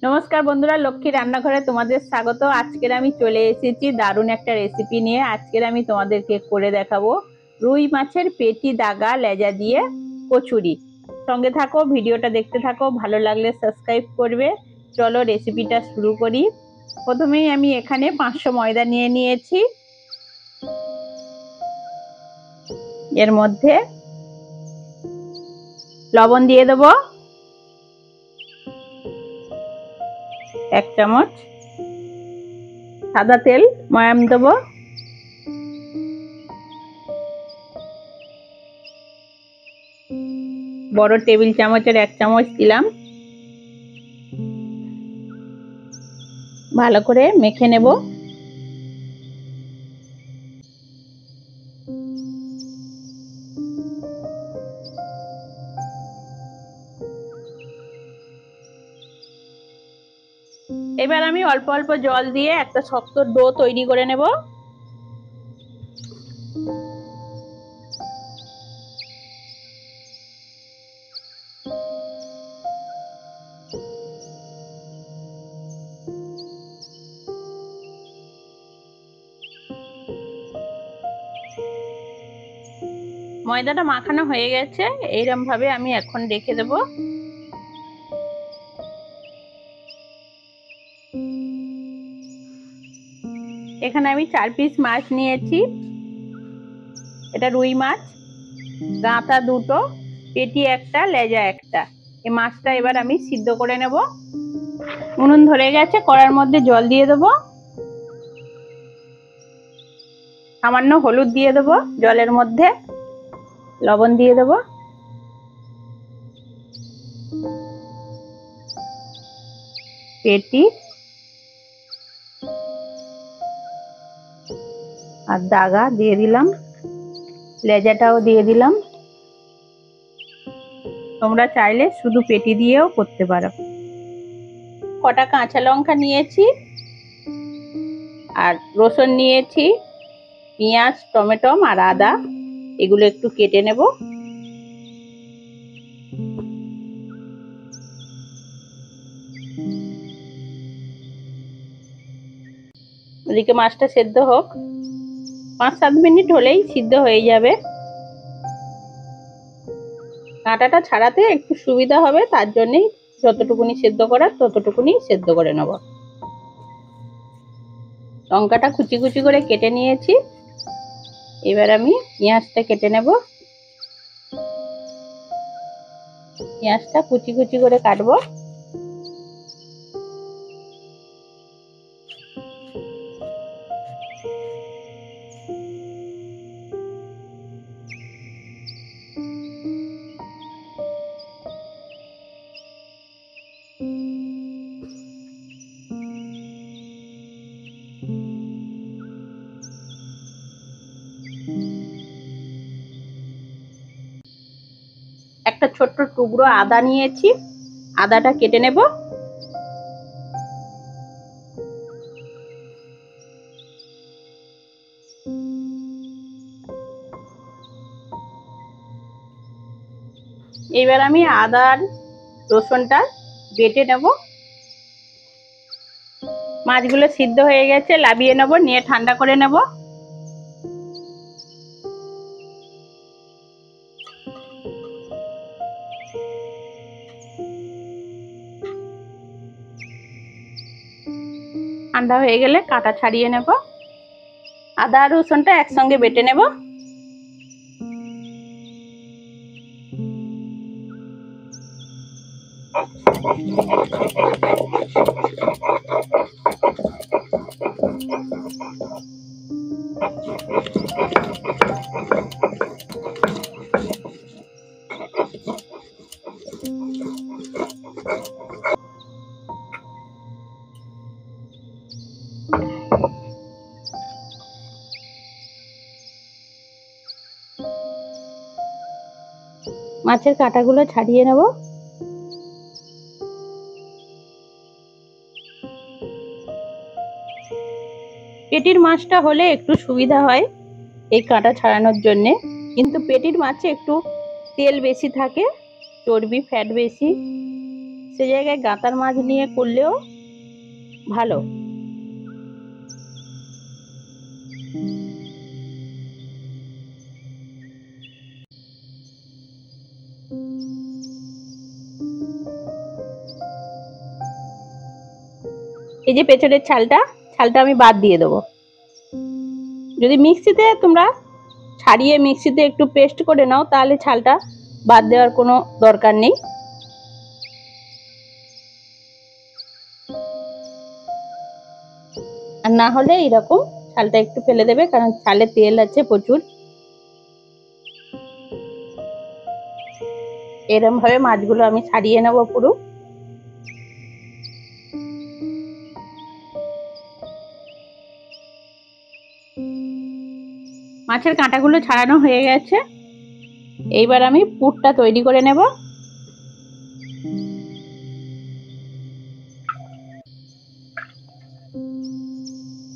নমস্কার বন্ধুরা, লক্ষ্মী রান্নাঘরে তোমাদের স্বাগত। আজকের আমি চলে এসেছি দারুণ একটা রেসিপি নিয়ে। আজকের আমি তোমাদেরকে করে দেখাবো রুই মাছের পেটি দাগা লেজা দিয়ে কচুরি। সঙ্গে থাকো, ভিডিওটা দেখতে থাকো, ভালো লাগলে সাবস্ক্রাইব করবে। চলো রেসিপিটা শুরু করি। প্রথমেই আমি এখানে 500 ময়দা নিয়ে নিয়েছি। এর মধ্যে লবণ দিয়ে দেবো 1 চামচ, সাদা তেল ময়াম দেবো, বড় টেবিল চামচের 1 চামচ দিলাম। ভালো করে মেখে নেব। এবার আমি অল্প অল্প জল দিয়ে একটা শক্ত ডো তৈরি করে নেব। ময়দাটা মাখানো হয়ে গেছে, এইরকম ভাবে আমি এখন রেখে দেব। এখানে আমি 4 পিস মাছ নিয়েছি। এটা রুই মাছ, গাঁতা দুটো, পেটি একটা, লেজা একটা। এই মাছটা এবার আমি সিদ্ধ করে নেব। উনুন ধরে গেছে, কড়ার মধ্যে জল দিয়ে দেব। সামান্য হলুদ দিয়ে দেব জলের মধ্যে, লবণ দিয়ে দেব, পেটি আর দাগা দিয়ে দিলাম, লেজাটাও দিয়ে দিলাম। তোমরা চাইলে শুধু পেটি দিয়েও করতে পারো। কটা কাঁচা লঙ্কা নিয়েছি আর রসুন নিয়েছি, পেঁয়াজ, টমেটো আর আদা, এগুলো একটু কেটে নেব। ওদিকে মাছটা সেদ্ধ হোক, 5-7 মিনিট হলেই সিদ্ধ হয়ে যাবে। কাঁটাটা ছাড়াতে একটু সুবিধা হবে, তার জন্যই যতটুকুনি সেদ্ধ করার ততটুকুনি সেদ্ধ করে নেব। লঙ্কাটা কুচি কুচি করে কেটে নিয়েছি। এবার আমি পেঁয়াজটা কেটে নেব। পেঁয়াজটা কুচি কুচি করে কাটবো। একটা ছোট্ট টুকরো আদা নিয়েছি, আদাটা কেটে নেব। এবার আমি আদা আর রসুনটা বেটে নেব। মাছগুলো সিদ্ধ হয়ে গেছে, লাবিয়ে নেব, নিয়ে ঠান্ডা করে নেব। ঠান্ডা হয়ে গেলে কাঁটা ছাড়িয়ে নেব। আদা আর রসুনটা একসঙ্গে বেটে নেব। মাছের কাঁটাগুলো ছাড়িয়ে নেব। পেটির মাছটা হলে একটু সুবিধা হয় এই কাঁটা ছাড়ানোর জন্যে, কিন্তু পেটির মাছে একটু তেল বেশি থাকে, চর্বি ফ্যাট বেশি, সে জায়গায় গাঁতার মাছ নিয়ে করলেও ভালো। এই যে পেছনের ছালটা আমি বাদ দিয়ে দেবো। যদি মিক্সিতে তোমরা ছাড়িয়ে মিক্সিতে একটু পেস্ট করে নাও তাহলে ছালটা বাদ দেওয়ার কোনো দরকার নেই। আর না হলে এরকম ছালটা একটু ফেলে দেবে, কারণ ছালে তেল আছে প্রচুর। এরকম ভাবে মাছগুলো আমি ছাড়িয়ে নেবো পুরো। মাছের কাঁটাগুলো ছাড়ানো হয়ে গেছে। এইবার আমি পুরটা তৈরি করে নেব।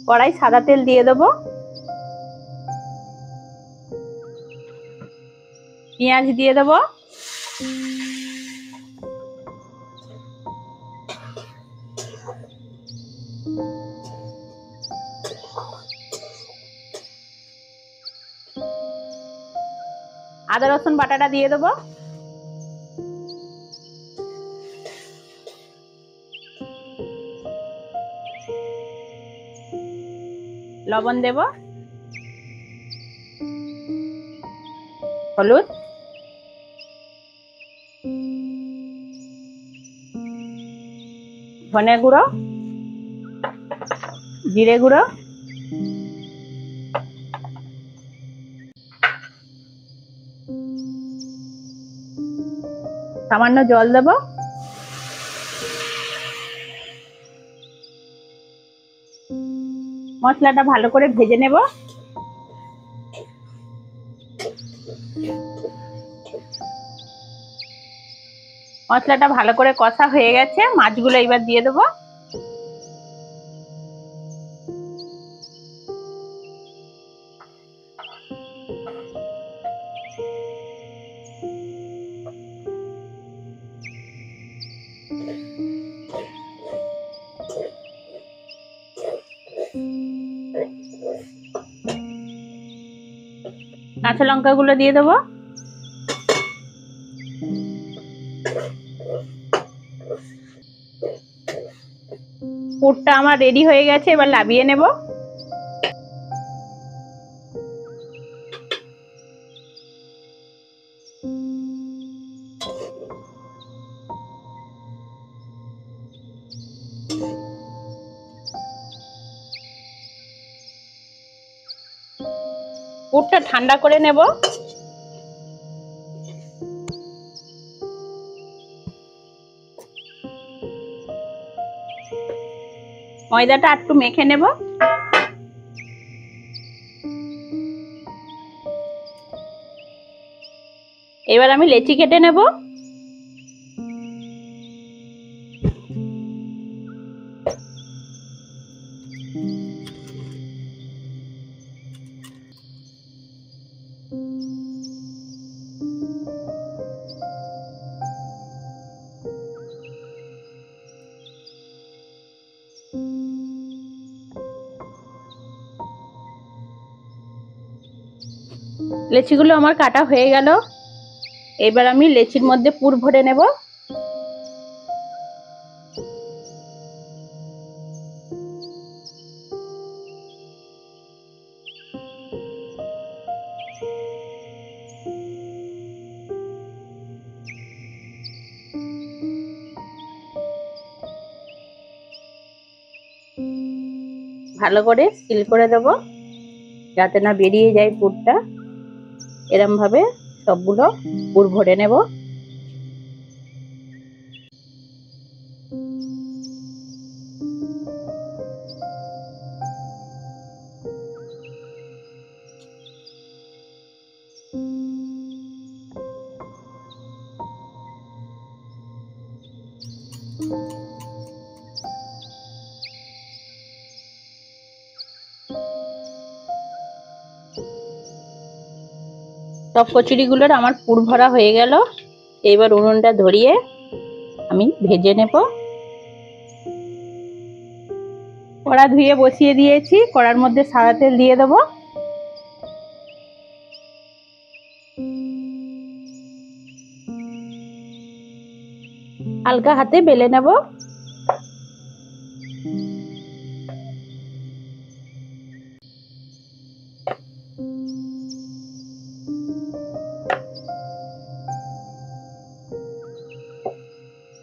কড়াই সাদা তেল দিয়ে দেবো। পেঁয়াজ দিয়ে দেবো। আদা রসুন বাটাটা দিয়ে দেবো। লবণ দেব, হলুদ, ধনে গুঁড়ো, জিরে গুঁড়ো, সামান্য জল দেব। মশলাটা ভালো করে ভেজে নেব। মশলাটা ভালো করে কষা হয়ে গেছে, মাছগুলো এবার দিয়ে দেবো। কাঁচা লঙ্কাগুলো দিয়ে দেবো। পুরটা আমার রেডি হয়ে গেছে, এবার নামিয়ে নেব। পুরটা ঠান্ডা করে নেব। ময়দাটা একটু মেখে নেব। এবার আমি লেচি কেটে নেব। লেচিগুলো আমার কাটা হয়ে গেল। এবার আমি লেচির মধ্যে পুর ভরে নেব। ভালো করে সিল করে দেব যাতে না বেরিয়ে যায় পুরটা। এরম ভাবে সবগুলো পুর ভরে নেব। সব কচুরিগুলোর আমার পুর ভরা হয়ে গেল। এবার উনুনটা ধরিয়ে আমি ভেজে নেব। কড়া ধুয়ে বসিয়ে দিয়েছি, কড়ার মধ্যে সাদা তেল দিয়ে দেব। হালকা হাতে বেলে নেব।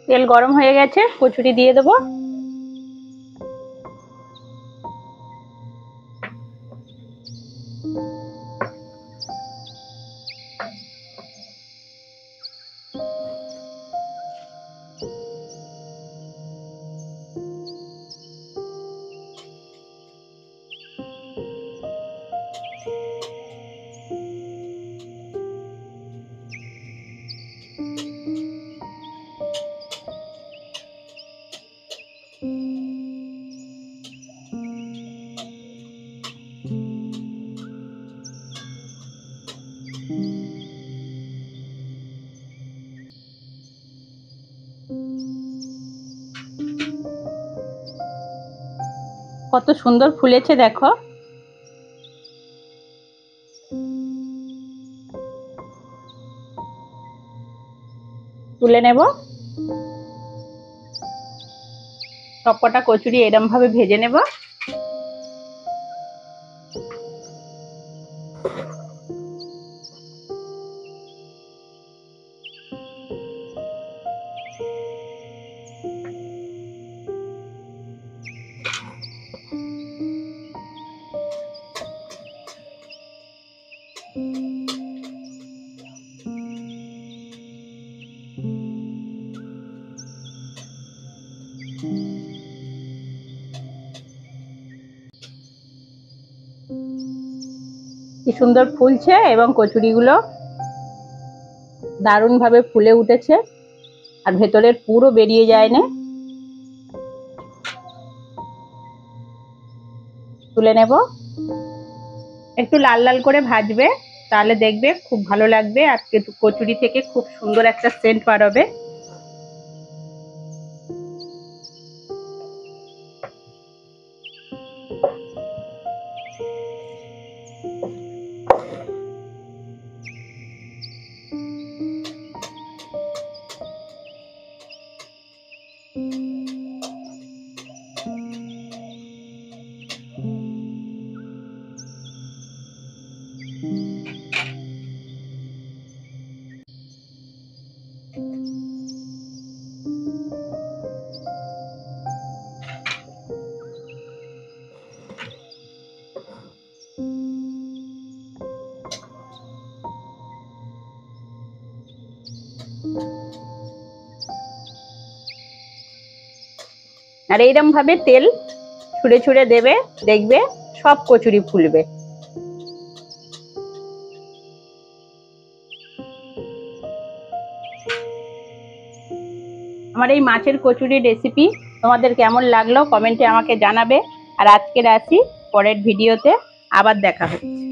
তেল গরম হয়ে গেছে, কচুরি দিয়ে দেব। কত সুন্দর ফুলেছে দেখো। তুলে নেব। সবকটা কচুরি এরকম ভাবে ভেজে নেব। কি সুন্দর ফুলছে এবং কচুরিগুলো দারুণ ভাবে ফুলে উঠেছে আর ভেতরের পুরো বেরিয়ে যায় না। তুলে নেব। একটু লাল লাল করে ভাজবে, তাহলে দেখবে খুব ভালো লাগবে। আজকে কচুরি থেকে খুব সুন্দর একটা সেন্ট বার হবে। আর এইরকম ভাবে তেল ছুঁড়ে ছুঁড়ে দেবে, দেখবে সব কচুরি ফুলবে। আমার এই মাছের কচুরি রেসিপি তোমাদের কেমন লাগলো কমেন্টে আমাকে জানাবে। আর আজকের আসি, পরের ভিডিওতে আবার দেখা হচ্ছে।